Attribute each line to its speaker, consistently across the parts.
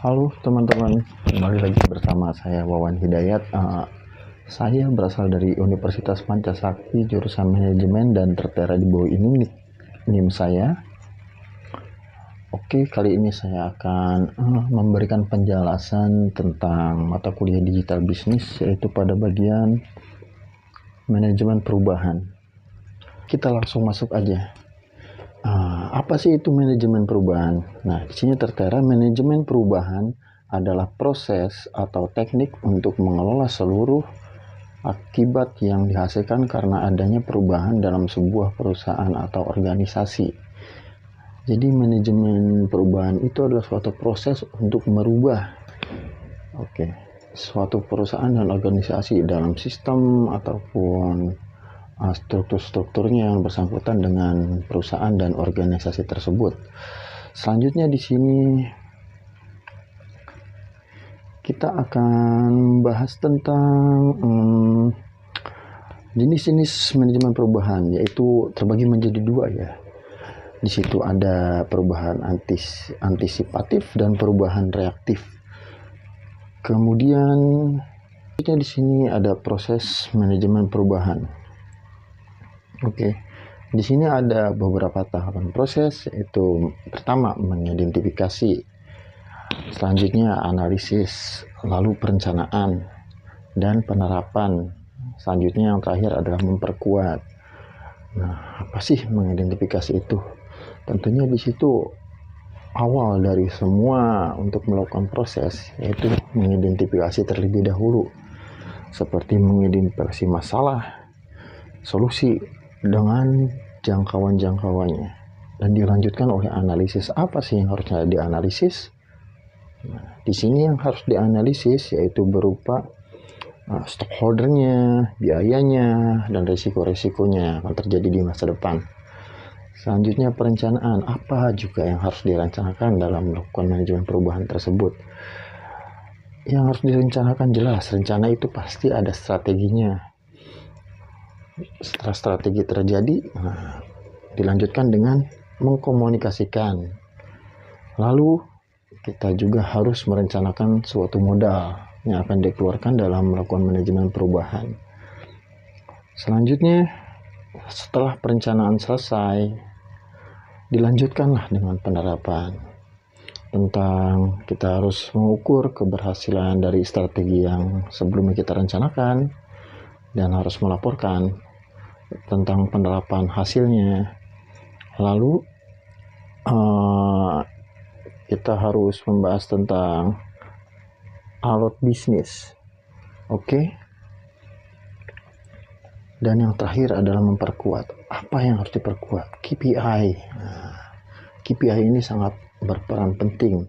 Speaker 1: Halo teman-teman, kembali lagi bersama saya Wawan Hidayat. Saya berasal dari Universitas Pancasakti jurusan Manajemen dan tertera di bawah ini NIM saya. Oke, kali ini saya akan memberikan penjelasan tentang mata kuliah digital bisnis, yaitu pada bagian manajemen perubahan. Kita langsung masuk aja. Apa sih itu manajemen perubahan? Nah, di sini tertera manajemen perubahan adalah proses atau teknik untuk mengelola seluruh akibat yang dihasilkan karena adanya perubahan dalam sebuah perusahaan atau organisasi. Jadi manajemen perubahan itu adalah suatu proses untuk merubah suatu perusahaan dan organisasi dalam sistem ataupun struktur-strukturnya yang bersangkutan dengan perusahaan dan organisasi tersebut. Selanjutnya di sini kita akan bahas tentang jenis-jenis manajemen perubahan, yaitu terbagi menjadi dua ya. Di situ ada perubahan antisipatif dan perubahan reaktif. Kemudian di sini ada proses manajemen perubahan. Di sini ada beberapa tahapan proses, yaitu pertama mengidentifikasi, selanjutnya analisis, lalu perencanaan dan penerapan. Selanjutnya yang terakhir adalah memperkuat. Nah, apa sih mengidentifikasi itu? Tentunya di situ awal dari semua untuk melakukan proses, yaitu mengidentifikasi terlebih dahulu, seperti mengidentifikasi masalah, solusi dengan jangkauan-jangkauannya, dan dilanjutkan oleh analisis. Apa sih yang harusnya dianalisis? Nah, di sini yang harus dianalisis yaitu berupa stakeholdernya, biayanya, dan risiko-risikonya akan terjadi di masa depan. Selanjutnya perencanaan, apa juga yang harus direncanakan dalam melakukan manajemen perubahan tersebut. Yang harus direncanakan jelas, rencana itu pasti ada strateginya. Setelah strategi terjadi, dilanjutkan dengan mengkomunikasikan. Lalu kita juga harus merencanakan suatu modal yang akan dikeluarkan dalam melakukan manajemen perubahan. Selanjutnya, setelah perencanaan selesai, dilanjutkanlah dengan penerapan. Tentang kita harus mengukur keberhasilan dari strategi yang sebelumnya kita rencanakan, dan harus melaporkan tentang penerapan hasilnya. Lalu kita harus membahas tentang alot bisnis. Dan yang terakhir adalah memperkuat. Apa yang harus diperkuat? KPI. KPI ini sangat berperan penting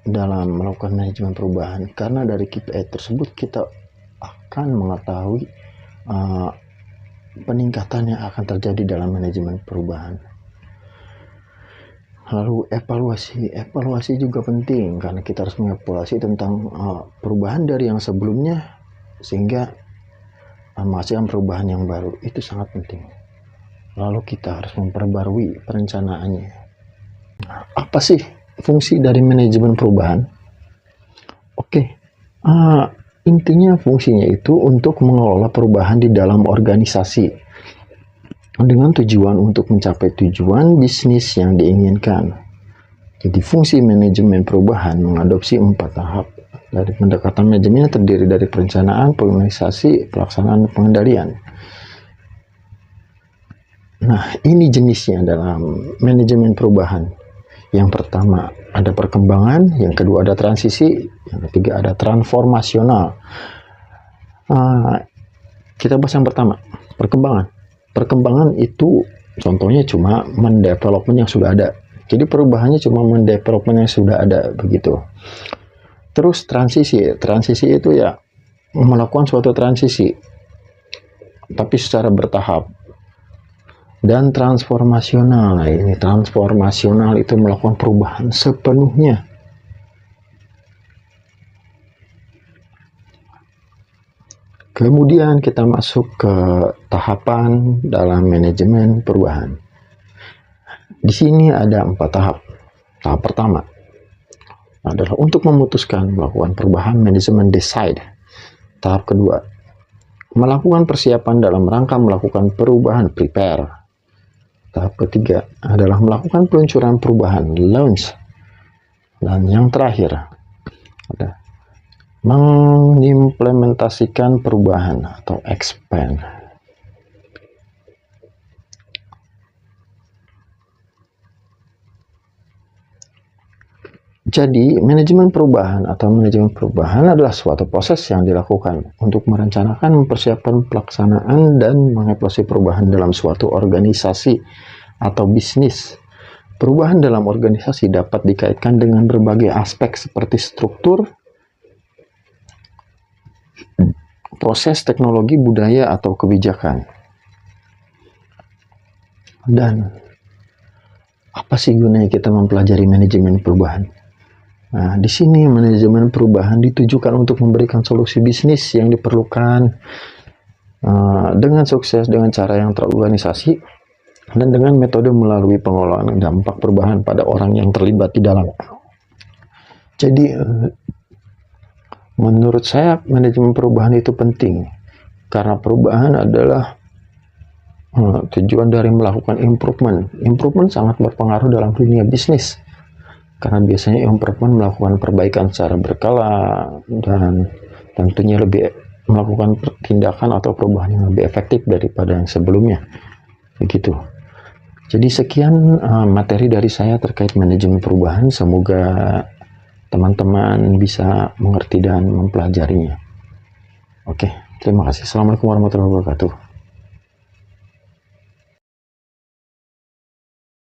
Speaker 1: dalam melakukan manajemen perubahan, karena dari KPI tersebut kita akan mengetahui peningkatan yang akan terjadi dalam manajemen perubahan. Lalu evaluasi juga penting, karena kita harus mengevaluasi tentang perubahan dari yang sebelumnya sehingga menghasilkan perubahan yang baru. Itu sangat penting. Lalu kita harus memperbarui perencanaannya. Apa sih fungsi dari manajemen perubahan? Intinya fungsinya itu untuk mengelola perubahan di dalam organisasi dengan tujuan untuk mencapai tujuan bisnis yang diinginkan. Jadi fungsi manajemen perubahan mengadopsi 4 tahap. Dari pendekatan manajemen terdiri dari perencanaan, penganisasi, pelaksanaan, dan pengendalian. Nah, ini jenisnya dalam manajemen perubahan. Yang pertama ada perkembangan, yang kedua ada transisi, yang ketiga ada transformasional. Kita bahas yang pertama, perkembangan. Perkembangan itu contohnya cuma mendevelopment yang sudah ada. Jadi perubahannya cuma mendevelopment yang sudah ada, begitu. Terus transisi itu ya melakukan suatu transisi, tapi secara bertahap. Dan transformasional, nah ini transformasional itu melakukan perubahan sepenuhnya. Kemudian kita masuk ke tahapan dalam manajemen perubahan. Di sini ada 4 tahap. Tahap pertama, adalah untuk memutuskan melakukan perubahan, manajemen decide. Tahap kedua, melakukan persiapan dalam rangka melakukan perubahan, prepare. Tahap ketiga adalah melakukan peluncuran perubahan, launch. Dan yang terakhir ada mengimplementasikan perubahan atau expand. Jadi, manajemen perubahan adalah suatu proses yang dilakukan untuk merencanakan, mempersiapkan pelaksanaan, dan mengevaluasi perubahan dalam suatu organisasi atau bisnis. Perubahan dalam organisasi dapat dikaitkan dengan berbagai aspek seperti struktur, proses, teknologi, budaya, atau kebijakan. Dan apa sih gunanya kita mempelajari manajemen perubahan? Nah, di sini manajemen perubahan ditujukan untuk memberikan solusi bisnis yang diperlukan dengan sukses, dengan cara yang terorganisasi, dan dengan metode melalui pengelolaan dampak perubahan pada orang yang terlibat di dalam. Jadi, menurut saya manajemen perubahan itu penting, karena perubahan adalah tujuan dari melakukan improvement. Improvement sangat berpengaruh dalam dunia bisnis. Karena biasanya improvement melakukan perbaikan secara berkala dan tentunya lebih melakukan tindakan atau perubahan yang lebih efektif daripada yang sebelumnya. Begitu. Jadi sekian materi dari saya terkait manajemen perubahan. Semoga teman-teman bisa mengerti dan mempelajarinya. Oke, terima kasih. Assalamualaikum warahmatullahi wabarakatuh.